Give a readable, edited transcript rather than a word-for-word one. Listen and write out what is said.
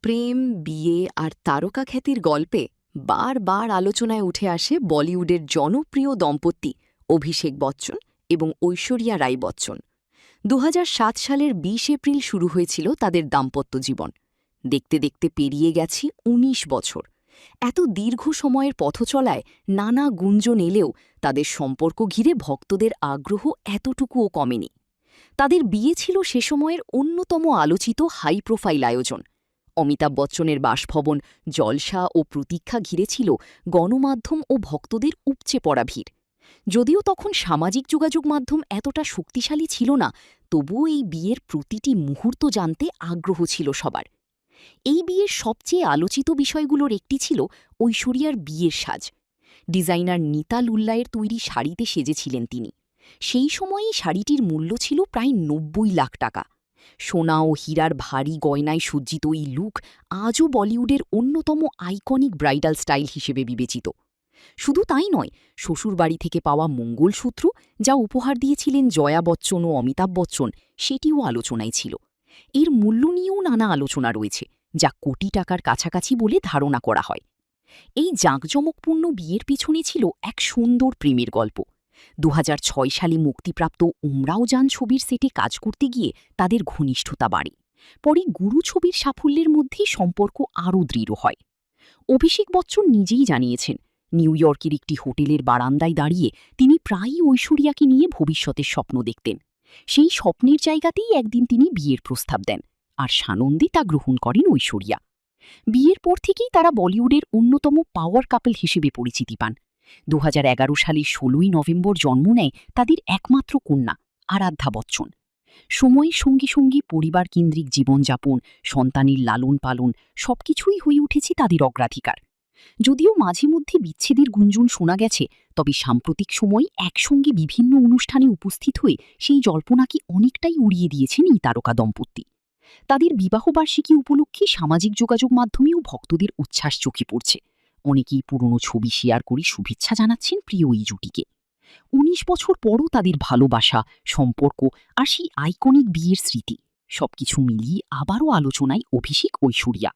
প্রেম, বিয়ে আর তারকা খ্যাতির গল্পে বারবার আলোচনায় উঠে আসে বলিউডের জনপ্রিয় দম্পতি অভিষেক বচ্চন এবং ঐশ্বরিয়া রাই বচ্চন। ২০০৭ সালের ২০ এপ্রিল শুরু হয়েছিল তাদের দাম্পত্য জীবন। দেখতে দেখতে পেরিয়ে গেছি ১৯ বছর। এত দীর্ঘ সময়ের পথচলায় নানা গুঞ্জন এলেও তাদের সম্পর্ক ঘিরে ভক্তদের আগ্রহ এতটুকুও কমেনি। তাদের বিয়ে ছিল সে সময়ের অন্যতম আলোচিত হাই প্রোফাইল আয়োজন। অমিতাভ বচ্চনের বাসভবন, জলসা ও প্রতীক্ষা ঘিরেছিল গণমাধ্যম ও ভক্তদের উপচে পড়া ভিড়। যদিও তখন সামাজিক যোগাযোগ মাধ্যম এতটা শক্তিশালী ছিল না, তবুও এই বিয়ের প্রতিটি মুহূর্ত জানতে আগ্রহ ছিল সবার। এই বিয়ের সবচেয়ে আলোচিত বিষয়গুলোর একটি ছিল ঐশ্বরিয়ার বিয়ের সাজ। ডিজাইনার নিতা লুল্লায়ের তৈরি শাড়িতে সেজেছিলেন তিনি। সেই সময়েই শাড়িটির মূল্য ছিল প্রায় ৯০ লাখ টাকা। সোনা ও হীরার ভারী গয়নায় সজ্জিত এই লুক আজও বলিউডের অন্যতম আইকনিক ব্রাইডাল স্টাইল হিসেবে বিবেচিত। শুধু তাই নয়, শ্বশুরবাড়ি থেকে পাওয়া মঙ্গলসূত্র, যা উপহার দিয়েছিলেন জয়া বচ্চন ও অমিতাভ বচ্চন, সেটিও আলোচনায় ছিল। এর মূল্য নিয়েও নানা আলোচনা রয়েছে, যা কোটি টাকার কাছাকাছি বলে ধারণা করা হয়। এই জাঁকজমকপূর্ণ বিয়ের পিছনে ছিল এক সুন্দর প্রেমের গল্প। ২০০৬ সালে মুক্তিপ্রাপ্ত উমরাও জান ছবির সেটে কাজ করতে গিয়ে তাদের ঘনিষ্ঠতা বাড়ে। পরে গুরু ছবির সাফল্যের মধ্যেই সম্পর্ক আরও দৃঢ় হয়। অভিষেক বচ্চন নিজেই জানিয়েছেন, নিউ ইয়র্কের একটি হোটেলের বারান্দায় দাঁড়িয়ে তিনি প্রায়ই ঐশ্বরিয়াকে নিয়ে ভবিষ্যতের স্বপ্ন দেখতেন। সেই স্বপ্নের জায়গাতেই একদিন তিনি বিয়ের প্রস্তাব দেন, আর সানন্দে তা গ্রহণ করেন ঐশ্বরিয়া। বিয়ের পর থেকেই তারা বলিউডের অন্যতম পাওয়ার কাপল হিসেবে পরিচিতি পান। ২০১১ সালের ১৬ই নভেম্বর জন্ম নেয় তাদের একমাত্র কন্যা আরাধ্যা বচ্চন। সময়ের সঙ্গে সঙ্গে পরিবার কেন্দ্রিক জীবনযাপন, সন্তানের লালন পালন সবকিছুই হয়ে উঠেছে তাদের অগ্রাধিকার। যদিও মাঝে মধ্যে বিচ্ছেদের গুঞ্জন শোনা গেছে, তবে সাম্প্রতিক সময়ে একসঙ্গে বিভিন্ন অনুষ্ঠানে উপস্থিত হয়ে সেই জল্পনাকে অনেকটাই উড়িয়ে দিয়েছেন এই তারকা দম্পতি। তাদের বিবাহবার্ষিকী উপলক্ষে সামাজিক যোগাযোগ মাধ্যমেও ভক্তদের উচ্ছ্বাস চোখে পড়ছে। অনেকেই পুরনো ছবি শেয়ার করে শুভেচ্ছা জানাচ্ছেন প্রিয় এই জুটিকে। ১৯ বছর পরও তাদের ভালোবাসা, সম্পর্ক আর সেই আইকনিক বিয়ের স্মৃতি, সবকিছু মিলিয়ে আবারও আলোচনায় অভিষেক ঐশ্বরিয়া।